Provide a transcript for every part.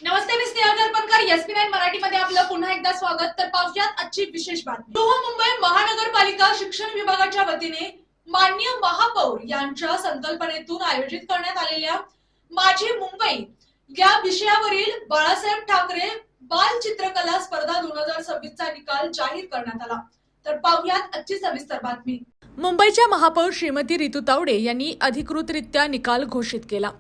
नमस्ते, मी स्नेहल दर्पणकर. एसपी9 मराठीमध्ये आपलं पुन्हा एकदा स्वागत. तर पाहुयात आजची विशेष बातमी. बृहन्मुंबई महानगरपालिका शिक्षण विभागाच्या वतीने माननीय महापौर यांच्या संकल्पनेतून आयोजित करण्यात आलेल्या माझी मुंबई या विषयावरील बाळासाहेब ठाकरे बाल चित्रकला स्पर्धा 2026 चा निकाल जाहीर करण्यात आला. तर पाहुयात आजची सविस्तर बातमी. मुंबईच्या महापौर श्रीमती रितू तावडे यांनी अधिकृतरित्या निकाल घोषित केला.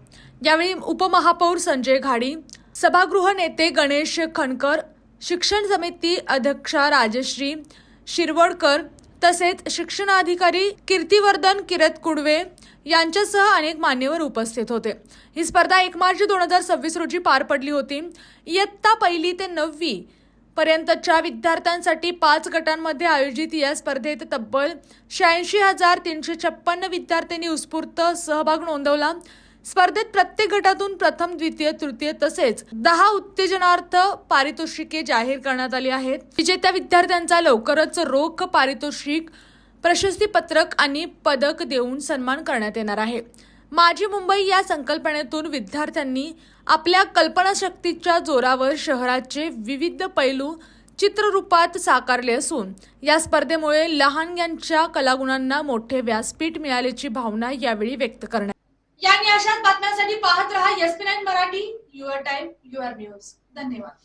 यावेळी उपमहापौर संजय घाडी, सभागृह नेते गणेश खणकर, शिक्षण समिती अध्यक्षा राजश्री शिरवडकर तसेच शिक्षणाधिकारी कीर्तिवर्धन किरत कुडवे यांच्यासह अनेक मान्यवर उपस्थित होते. ही स्पर्धा 1 मार्च 2026 रोजी पार पडली होती. इयत्ता 1ली ते 9वी पर्यंतच्या विद्यार्थ्यांसाठी 5 गटांमध्ये आयोजित या स्पर्धेत तब्बल 86,356 विद्यार्थ्यांनी उत्स्फूर्त सहभाग नोंदवला. स्पर्धेत प्रत्येक गटातून प्रथम, द्वितीय, तृतीय तसेच 10 उत्तेजनार्थ पारितोषिके जाहीर करण्यात आली आहेत. विजेत्या विद्यार्थ्यांचा लवकरच रोख पारितोषिक, प्रशस्तीपत्रक आणि पदक देऊन सन्मान करण्यात येणार आहे. माझी मुंबई या संकल्पनेतून विद्यार्थ्यांनी आपल्या कल्पनाशक्तीच्या जोरावर शहराचे विविध पैलू चित्ररूपात साकारले असून या स्पर्धेमुळे लहानग्यांच्या कलागुणांना मोठे व्यासपीठ मिळाल्याची भावना यावेळी व्यक्त करण्यात. या आणि अशाच बातम्यांसाठी पाहत रहा एसपी9 Marathi. Your time, your news. धन्यवाद.